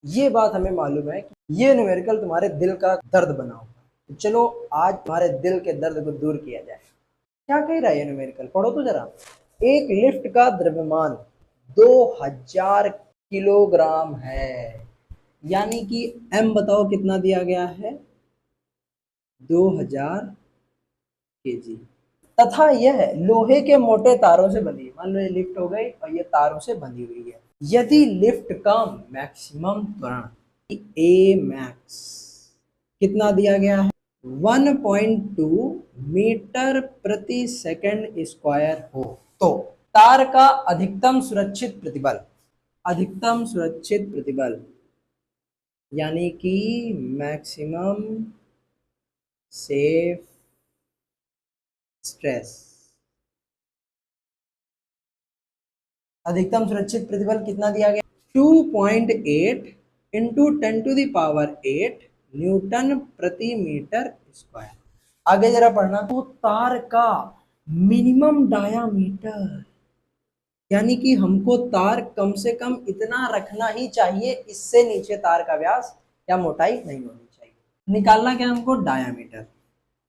ये बात हमें मालूम है कि ये न्यूमेरिकल तुम्हारे दिल का दर्द बना होगा। तो चलो आज तुम्हारे दिल के दर्द को दूर किया जाए। क्या कह रहा है ये न्यूमेरिकल, पढ़ो तो जरा। एक लिफ्ट का द्रव्यमान 2000 किलोग्राम है, यानी कि एम बताओ कितना दिया गया है, 2000 केजी, तथा यह लोहे के मोटे तारों से बनी है। मान लो ये लिफ्ट हो गई और ये तारों से बंधी हुई है। यदि लिफ्ट का मैक्सिमम त्वरण ए मैक्स कितना दिया गया है, 1.2 मीटर प्रति सेकंड स्क्वायर हो, तो तार का अधिकतम सुरक्षित प्रतिबल, अधिकतम सुरक्षित प्रतिबल यानी कि मैक्सिमम सेफ स्ट्रेस, अधिकतम सुरक्षित प्रतिबल कितना दिया गया, 2.8 इंटू 10⁸ न्यूटन प्रति मीटर स्क्वायर। आगे जरा पढ़ना, तो तार का मिनिमम डायामीटर, यानी कि हमको तार कम से कम इतना रखना ही चाहिए, इससे नीचे तार का व्यास या मोटाई नहीं होनी चाहिए। निकालना क्या हमको, डायामीटर।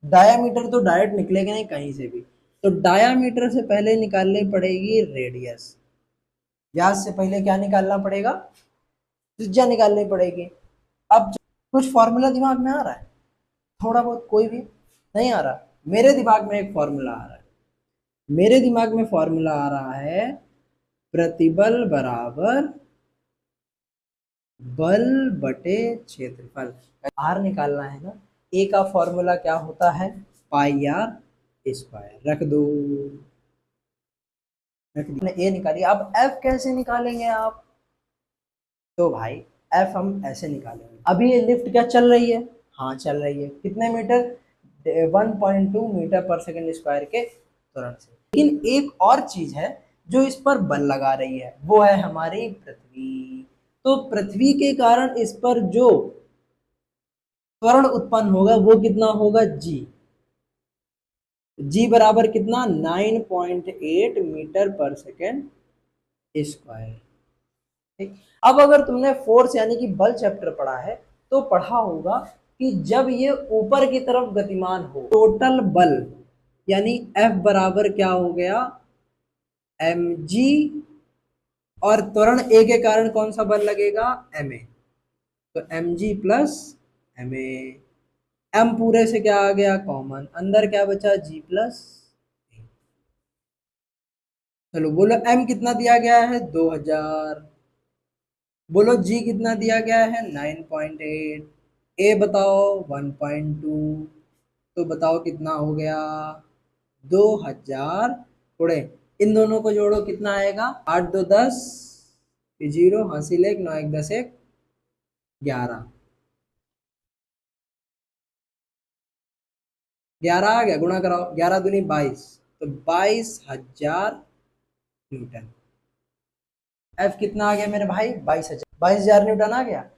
डायामीटर तो डायरेक्ट निकलेगा नहीं कहीं से भी, तो डायामीटर से पहले निकालनी पड़ेगी रेडियस, व्यास से पहले क्या निकालना पड़ेगा, त्रिज्या निकालनी पड़ेगी। अब कुछ फॉर्मूला दिमाग में आ रहा है, थोड़ा बहुत, कोई भी नहीं आ रहा, मेरे दिमाग में एक फॉर्मूला आ रहा है। मेरे दिमाग में फॉर्मूला आ रहा है, प्रतिबल बराबर बल बटे क्षेत्रफल। आर निकालना है ना, ए का फॉर्मूला क्या होता है, पाई आर स्क्वायर। रख दो, ए निकालिए। अब एफ कैसे निकालेंगे आप, तो भाई एफ हम ऐसे निकालेंगे। अभी ये लिफ्ट क्या चल रही है, हाँ चल रही है, कितने मीटर, 1.2 मीटर पर सेकंड स्क्वायर के त्वरण से। लेकिन एक और चीज है जो इस पर बल लगा रही है, वो है हमारी पृथ्वी। तो पृथ्वी के कारण इस पर जो त्वरण उत्पन्न होगा वो कितना होगा, जी। जी बराबर कितना, 9.8 मीटर पर सेकेंड स्क्वायर। ठीक। अब अगर तुमने फोर्स यानी कि बल चैप्टर पढ़ा है तो पढ़ा होगा कि जब ये ऊपर की तरफ गतिमान हो, टोटल बल यानी एफ बराबर क्या हो गया, एम जी, और त्वरण ए के कारण कौन सा बल लगेगा, एम ए, तो M G plus M A. M पूरे से क्या आ गया कॉमन, अंदर क्या बचा, जी प्लस। चलो बोलो एम कितना दिया गया है, 2000। बोलो जी कितना दिया गया है, 9.8। ए बताओ 1.2, तो बताओ कितना हो गया, 2000। थोड़े इन दोनों को जोड़ो कितना आएगा, 8 2 10, जीरो हासिल 1, 9 1 10 1 11, 11 आ गया, गुणा कराओ, 11 दूनी 22, तो 22,000 न्यूटन। एफ कितना आ गया मेरे भाई, 22,000 न्यूटन आ गया।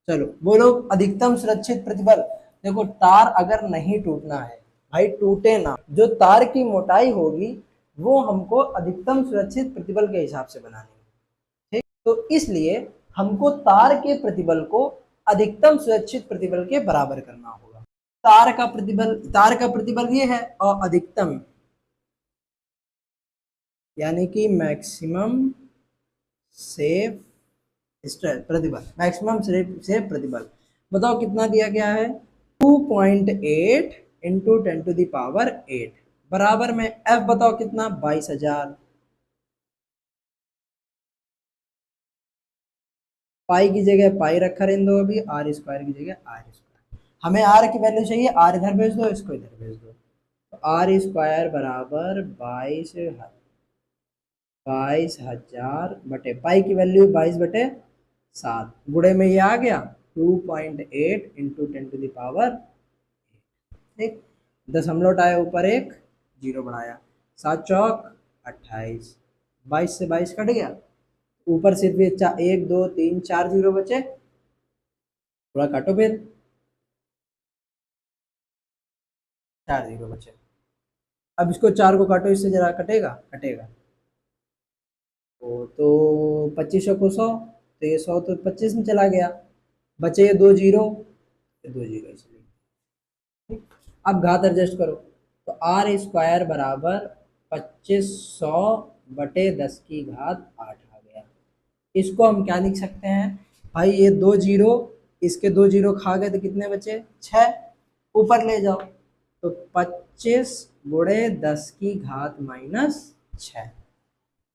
चलो बोलो अधिकतम सुरक्षित प्रतिबल। देखो तार अगर नहीं टूटना है भाई, टूटे ना, जो तार की मोटाई होगी वो हमको अधिकतम सुरक्षित प्रतिबल के हिसाब से बनानी है। ठीक, तो इसलिए हमको तार के प्रतिबल को अधिकतम सुरक्षित प्रतिबल के बराबर करना होगा। तार का प्रतिबल ये है, और अधिकतम यानी कि मैक्सिमम सेफ स्ट्रेस प्रतिबल, मैक्सिमम सेफ प्रतिबल बताओ कितना दिया गया है, 2.8 इंटू 10⁸ बराबर में एफ बताओ कितना, 22,000। पाई की जगह पाई रखा रहने दो, अभी आर स्क्वायर की जगह आर स्क्वायर। हमें आर की वैल्यू चाहिए, आर इधर भेज दो, इसको इधर भेज दो, तो आर स्क्वायर बराबर 22,000 बटे पाई की वैल्यू 22/7, गुणे में ये आ गया 2.8 इंटू 10⁸। ठीक, दशमलव उठाया ऊपर एक, जीरो बढ़ाया, 7 चौक 28, 22 से 22 कट गया, ऊपर सिर्फ ये 1 2 3 4 जीरो बचे, थोड़ा काटो फिर, 4 जीरो बचे। अब इसको 4 को काटो, इससे जरा कटेगा, कटेगा। तो 2500 को 100, तो ये 100 तो 25 में चला गया, बचे ये 2 जीरो, ये 2 जीरो इसलिए। ठीक, अब घात एडजस्ट करो, तो आर स्क्वायर बराबर 2500 बटे 10 की घात 8 आ गया। इसको हम क्या लिख सकते हैं भाई, ये 2 जीरो, इसके 2 जीरो खा गए तो कितने बचे 6, ऊपर ले जाओ, तो 25 गुणे 10 की घात माइनस 6।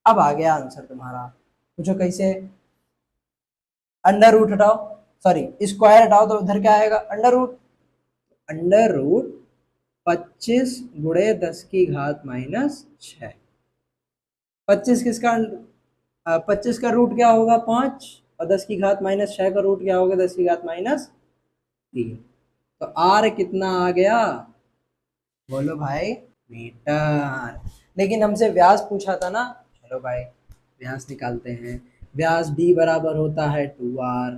अब आ गया आंसर तुम्हारा। पूछो कैसे, अंडर रूट हटाओ, सॉरी स्क्वायर हटाओ तो उधर क्या आएगा अंडर रूट, अंडर रूट 25 गुणे 10 की घात माइनस 6। 25 किसका, 25 का रूट क्या होगा 5, और 10 की घात माइनस 6 का रूट क्या होगा 10 की घात माइनस 3। तो आर कितना आ गया, बोलो भाई मीटर। लेकिन हमसे व्यास पूछा था ना, चलो भाई व्यास निकालते हैं। व्यास d बराबर होता है 2r,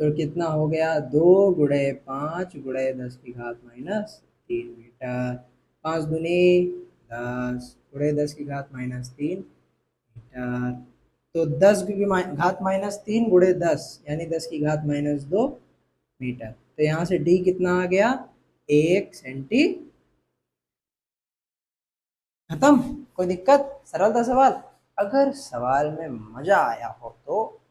तो कितना हो गया 2 गुणे 5 गुणे 10 की घात माइनस 3 मीटर। 5 दूनी 10 गुणे 10 की घात माइनस 3 मीटर। तो 10 की घात माइनस 3 गुणे 10 यानी 10 की घात माइनस 2 मीटर। तो यहाँ से d कितना आ गया 1 सेंटी। खत्म, कोई दिक्कत, सरल था सवाल। अगर सवाल में मजा आया हो तो